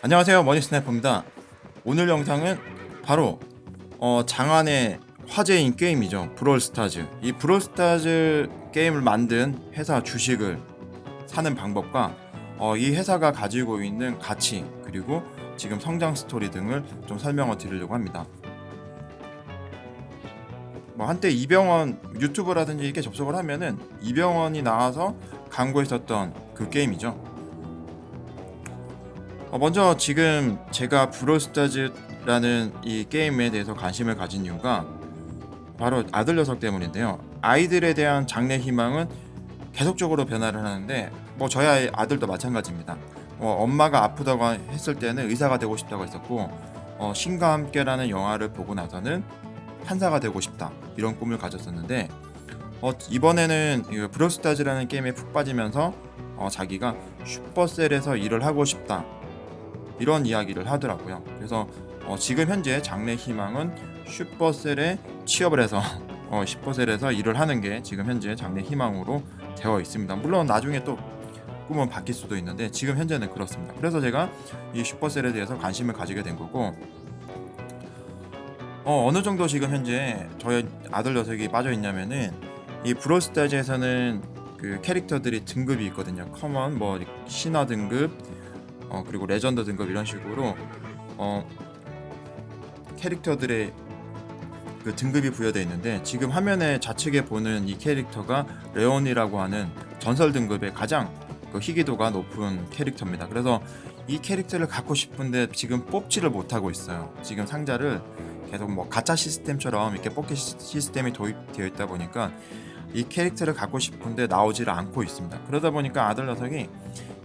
안녕하세요, 머니스나이퍼입니다. 오늘 영상은 바로 장안의 화제인 게임이죠. 브롤스타즈. 이 브롤스타즈 게임을 만든 회사 주식을 사는 방법과 이 회사가 가지고 있는 가치, 그리고 지금 성장 스토리 등을 좀 설명을 드리려고 합니다. 뭐 한때 이병헌 유튜브라든지 이렇게 접속을 하면은 이병헌이 나와서 광고했었던 그 게임이죠. 먼저 지금 제가 브롤스타즈라는 이 게임에 대해서 관심을 가진 이유가 바로 아들 녀석 때문인데요. 아이들에 대한 장래 희망은 계속적으로 변화를 하는데 뭐 저희 아들도 마찬가지입니다. 엄마가 아프다고 했을 때는 의사가 되고 싶다고 했었고, 신과 함께라는 영화를 보고 나서는 판사가 되고 싶다 이런 꿈을 가졌었는데, 이번에는 이 브롤스타즈라는 게임에 푹 빠지면서 자기가 슈퍼셀에서 일을 하고 싶다 이런 이야기를 하더라고요. 그래서 지금 현재 장래 희망은 슈퍼셀에 취업을 해서 슈퍼셀에서 일을 하는 게 지금 현재 장래 희망으로 되어 있습니다. 물론 나중에 또 꿈은 바뀔 수도 있는데 지금 현재는 그렇습니다. 그래서 제가 이 슈퍼셀에 대해서 관심을 가지게 된 거고, 어느 정도 지금 현재 저희 아들 녀석이 빠져 있냐면은, 이 브롤스타즈에서는 그 캐릭터들이 등급이 있거든요. 커먼, 뭐 신화 등급, 그리고 레전드 등급 이런 식으로 캐릭터들의 그 등급이 부여되어 있는데, 지금 화면에 좌측에 보는 이 캐릭터가 레온이라고 하는 전설 등급의 가장 그 희귀도가 높은 캐릭터입니다. 그래서 이 캐릭터를 갖고 싶은데 지금 뽑지를 못하고 있어요. 지금 상자를 계속 뭐 가챠 시스템처럼 이렇게 뽑기 시스템이 도입되어 있다 보니까 이 캐릭터를 갖고 싶은데 나오지를 않고 있습니다. 그러다 보니까 아들 녀석이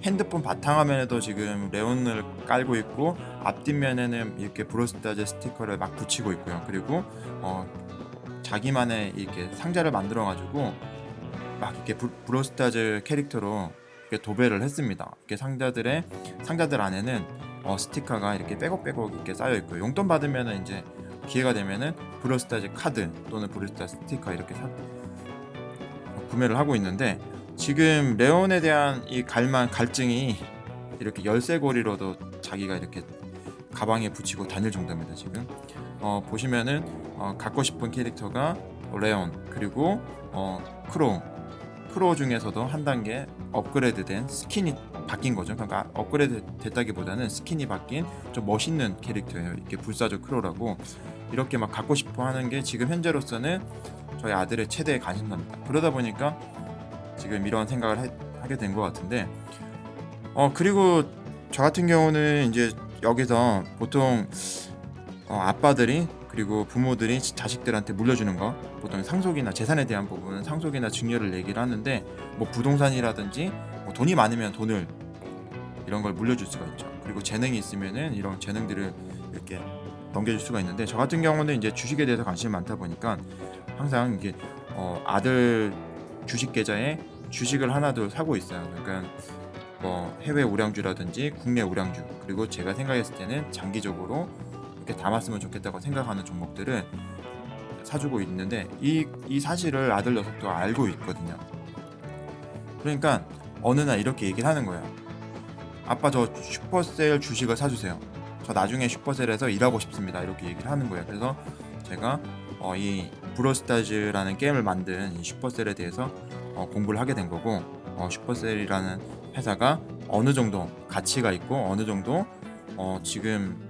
핸드폰 바탕화면에도 지금 레온을 깔고 있고, 앞뒷면에는 이렇게 브롤스타즈 스티커를 막 붙이고 있고요. 그리고 자기만의 이렇게 상자를 만들어 가지고 막 이렇게 브롤스타즈 캐릭터로 이렇게 도배를 했습니다. 이렇게 상자들 안에는 스티커가 이렇게 빼곡빼곡 이렇게 쌓여 있고, 용돈 받으면은 이제 기회가 되면은 브롤스타즈 카드 또는 브롤스타즈 스티커 이렇게 구매를 하고 있는데, 지금 레온에 대한 이 갈증이 이렇게 열쇠고리로도 자기가 이렇게 가방에 붙이고 다닐 정도입니다. 지금 보시면은 갖고 싶은 캐릭터가 레온, 그리고 크로우 중에서도 한 단계 업그레이드된 스킨이 바뀐 거죠. 그러니까 업그레이드 됐다기보다는 스킨이 바뀐 좀 멋있는 캐릭터예요. 이렇게 불사조 크로우라고. 이렇게 막 갖고 싶어 하는 게 지금 현재로서는 저희 아들의 최대의 관심사입니다. 그러다 보니까 지금 이런 생각을 하게 된 것 같은데, 그리고 저 같은 경우는 이제 여기서 보통 아빠들이, 그리고 부모들이 자식들한테 물려주는 거, 보통 상속이나 재산에 대한 부분은 상속이나 증여를 얘기를 하는데, 뭐 부동산이라든지 뭐 돈이 많으면 돈을 이런 걸 물려줄 수가 있죠. 그리고 재능이 있으면은 이런 재능들을 이렇게 넘겨줄 수가 있는데, 저 같은 경우는 이제 주식에 대해서 관심이 많다 보니까 항상 이게 아들 주식 계좌에 주식을 하나둘 사고 있어요. 그러니까 뭐 해외 우량주라든지 국내 우량주, 그리고 제가 생각했을 때는 장기적으로 이렇게 담았으면 좋겠다고 생각하는 종목들을 사주고 있는데, 이 사실을 아들 녀석도 알고 있거든요. 그러니까 어느 날 이렇게 얘기를 하는 거예요. 아빠, 저 슈퍼셀 주식을 사주세요. 저 나중에 슈퍼셀에서 일하고 싶습니다. 이렇게 얘기를 하는 거예요. 그래서 제가 이 브롤스타즈라는 게임을 만든 이 슈퍼셀에 대해서 공부를 하게 된 거고, 슈퍼셀이라는 회사가 어느 정도 가치가 있고 어느 정도 지금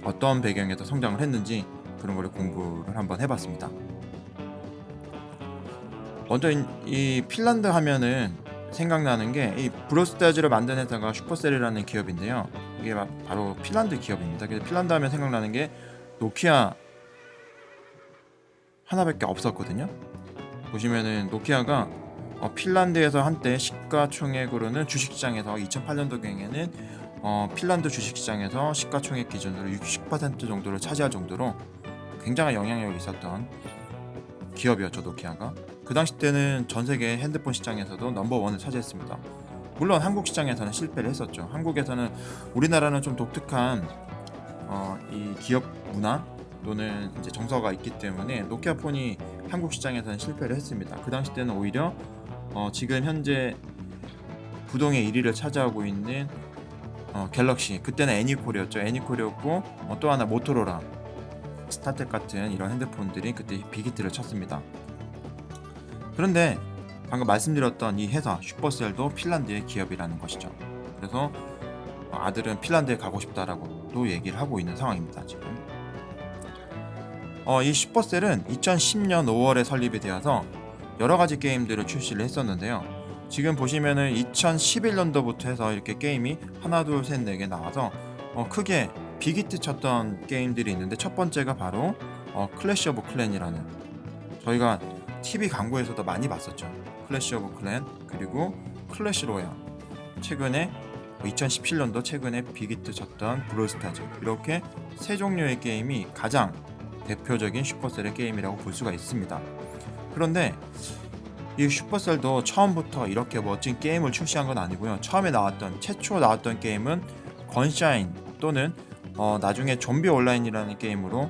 어떤 배경에서 성장을 했는지 그런 거를 공부를 한번 해봤습니다. 먼저 이 핀란드 하면은 생각나는 게, 이 브롤스타즈를 만든 회사가 슈퍼셀이라는 기업인데요. 이게 바로 핀란드 기업입니다. 그래서 핀란드 하면 생각나는 게 노키아 하나밖에 없었거든요. 보시면은 노키아가 핀란드에서 한때 시가총액으로는 주식시장에서 2008년도경에는 핀란드 주식시장에서 시가총액 기준으로 60% 정도를 차지할 정도로 굉장한 영향력이 있었던 기업이었죠, 노키아가. 그 당시 때는 전 세계 핸드폰 시장에서도 넘버원을 차지했습니다. 물론 한국 시장에서는 실패를 했었죠. 한국에서는, 우리나라는 좀 독특한 이 기업 문화 또는 이제 정서가 있기 때문에 노키아 폰이 한국 시장에서는 실패를 했습니다. 그 당시 때는 오히려 지금 현재 부동의 1위를 차지하고 있는 갤럭시, 그때는 애니콜이었죠. 애니콜이었고 또 하나 모토로라, 스타텍 같은 이런 핸드폰들이 그때 빅히트를 쳤습니다. 그런데 방금 말씀드렸던 이 회사 슈퍼셀도 핀란드의 기업이라는 것이죠. 그래서 아들은 핀란드에 가고 싶다라고도 얘기를 하고 있는 상황입니다. 지금 이 슈퍼셀은 2010년 5월에 설립이 되어서 여러 가지 게임들을 출시를 했었는데요. 지금 보시면은 2011년도부터 해서 이렇게 게임이 하나 둘 셋 네 개 나와서 크게 빅히트 쳤던 게임들이 있는데, 첫 번째가 바로 클래시 오브 클랜이라는, 저희가 TV 광고에서도 많이 봤었죠. 클래시 오브 클랜, 그리고 클래시 로얄, 최근에 2017년도 최근에 빅히트 쳤던 브롤스타즈, 이렇게 세 종류의 게임이 가장 대표적인 슈퍼셀의 게임이라고 볼 수가 있습니다. 그런데 이 슈퍼셀도 처음부터 이렇게 멋진 게임을 출시한 건 아니고요. 최초 나왔던 게임은 건샤인, 또는 나중에 좀비 온라인이라는 게임으로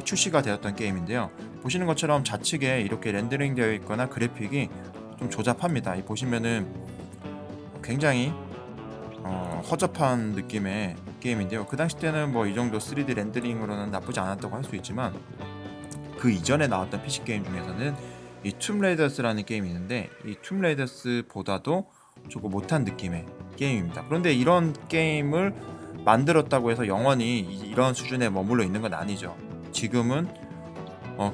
출시가 되었던 게임인데요. 보시는 것처럼 좌측에 이렇게 렌더링 되어 있거나 그래픽이 좀 조잡합니다. 보시면은 굉장히 허접한 느낌의 게임인데요. 그 당시 때는 뭐 이 정도 3D 렌더링으로는 나쁘지 않았다고 할 수 있지만, 그 이전에 나왔던 PC 게임 중에서는 이 툼레이더스라는 게임이 있는데, 이 툼레이더스보다도 조금 못한 느낌의 게임입니다. 그런데 이런 게임을 만들었다고 해서 영원히 이런 수준에 머물러 있는 건 아니죠. 지금은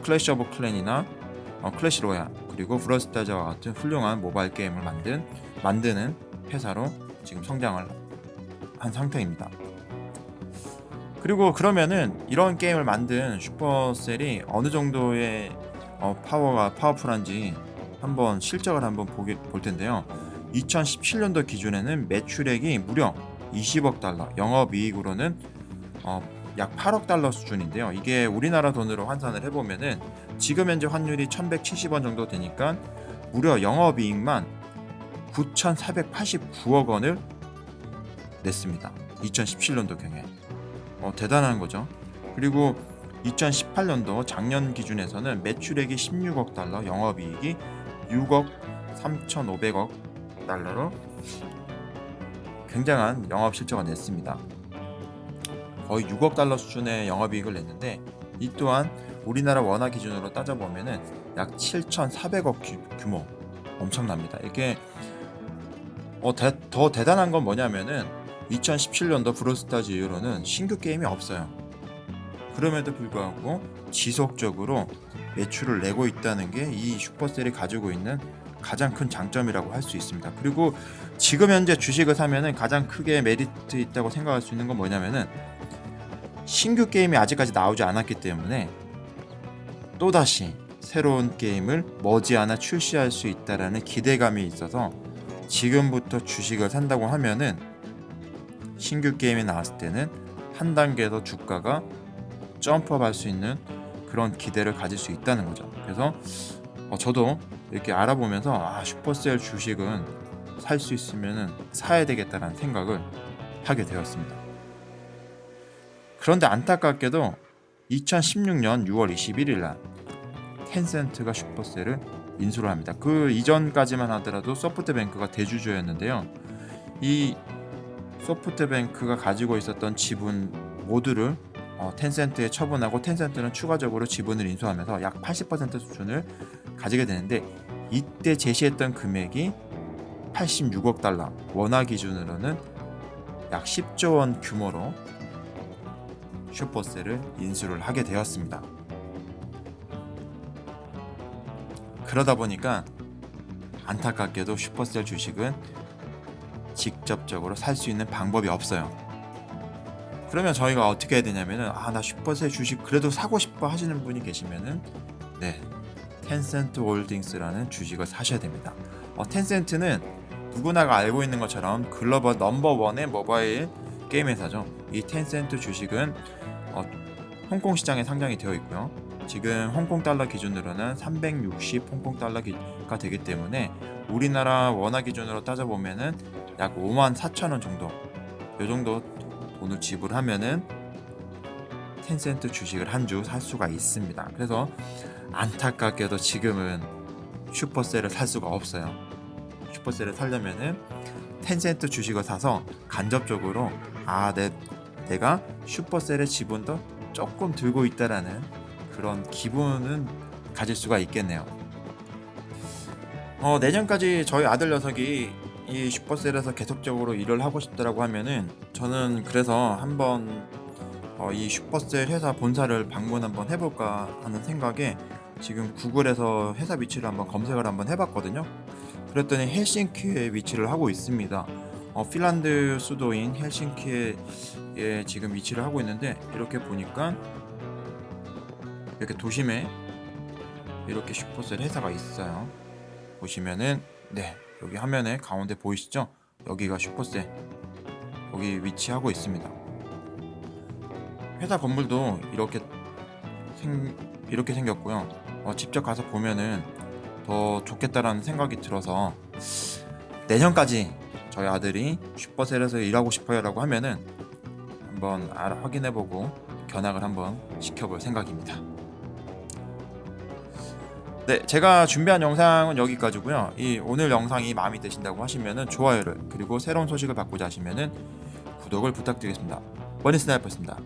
클래시 오브 클랜이나 클래시 로얄, 그리고 브롤스타즈와 같은 훌륭한 모바일 게임을 만드는 회사로 지금 성장을 한 상태입니다. 그리고 그러면은 이런 게임을 만든 슈퍼셀이 어느 정도의 파워풀한지 한번 실적을 한번 볼 텐데요. 2017년도 기준에는 매출액이 무려 20억 달러, 영업이익으로는 약 8억 달러 수준인데요. 이게 우리나라 돈으로 환산을 해보면은 지금 현재 환율이 1170원 정도 되니까 무려 영업이익만 9,489억 원을 냈습니다. 2017년도 경에 대단한 거죠. 그리고 2018년도 작년 기준에서는 매출액이 16억 달러, 영업이익이 6억 3,500억 달러로 굉장한 영업 실적을 냈습니다. 거의 6억 달러 수준의 영업이익을 냈는데, 이 또한 우리나라 원화 기준으로 따져보면은 약 7,400억 규모, 엄청납니다. 이게 더 대단한 건 뭐냐면은 2017년도 브롤스타즈 이후로는 신규 게임이 없어요. 그럼에도 불구하고 지속적으로 매출을 내고 있다는 게 이 슈퍼셀이 가지고 있는 가장 큰 장점이라고 할 수 있습니다. 그리고 지금 현재 주식을 사면은 가장 크게 메리트 있다고 생각할 수 있는 건 뭐냐면은, 신규 게임이 아직까지 나오지 않았기 때문에 또다시 새로운 게임을 머지않아 출시할 수 있다라는 기대감이 있어서 지금부터 주식을 산다고 하면은 신규 게임이 나왔을 때는 한 단계 더 주가가 점프할 수 있는 그런 기대를 가질 수 있다는 거죠. 그래서 저도 이렇게 알아보면서 슈퍼셀 주식은 살 수 있으면 사야 되겠다라는 생각을 하게 되었습니다. 그런데 안타깝게도 2016년 6월 21일 날 텐센트가 슈퍼셀을 인수를 합니다. 그 이전까지만 하더라도 소프트뱅크가 대주주였는데요. 이 소프트뱅크가 가지고 있었던 지분 모두를 텐센트에 처분하고, 텐센트는 추가적으로 지분을 인수하면서 약 80% 수준을 가지게 되는데, 이때 제시했던 금액이 86억 달러, 원화 기준으로는 약 10조 원 규모로 슈퍼셀을 인수를 하게 되었습니다. 그러다 보니까 안타깝게도 슈퍼셀 주식은 직접적으로 살 수 있는 방법이 없어요. 그러면 저희가 어떻게 해야 되냐면은, 나 슈퍼셀 주식 그래도 사고 싶어 하시는 분이 계시면은 텐센트 홀딩스라는 주식을 사셔야 됩니다. 텐센트는 누구나가 알고 있는 것처럼 글로벌 넘버원의 모바일 게임 회사죠. 이 텐센트 주식은 홍콩 시장에 상장이 되어 있고요. 지금 홍콩 달러 기준으로는 360 홍콩 달러가 되기 때문에 우리나라 원화 기준으로 따져보면은 약 54,000원 정도, 이 정도 돈을 지불하면은 텐센트 주식을 한 주 살 수가 있습니다. 그래서 안타깝게도 지금은 슈퍼셀을 살 수가 없어요. 슈퍼셀에 살려면은 텐센트 주식을 사서 간접적으로 내가 슈퍼셀의 지분도 조금 들고 있다라는 그런 기분은 가질 수가 있겠네요. 내년까지 저희 아들 녀석이 이 슈퍼셀에서 계속적으로 일을 하고 싶다라고 하면은 저는 그래서 한번 이 슈퍼셀 회사 본사를 방문 한번 해볼까 하는 생각에 지금 구글에서 회사 위치를 한번 검색을 한번 해봤거든요. 그랬더니 헬싱키에 위치를 하고 있습니다. 핀란드 수도인 헬싱키에 지금 위치를 하고 있는데, 이렇게 보니까 이렇게 도심에 이렇게 슈퍼셀 회사가 있어요. 보시면은 여기 화면에 가운데 보이시죠? 여기가 슈퍼셀, 여기 위치하고 있습니다. 회사 건물도 이렇게 생겼고요. 직접 가서 보면은 더 좋겠다라는 생각이 들어서 내년까지 저희 아들이 슈퍼셀에서 일하고 싶어요라고 하면은 한번 확인해보고 견학을 한번 시켜볼 생각입니다. 제가 준비한 영상은 여기까지고요. 오늘 영상이 마음에 드신다고 하시면은 좋아요를, 그리고 새로운 소식을 받고자 하시면은 구독을 부탁드리겠습니다. 머니 스나이퍼였습니다.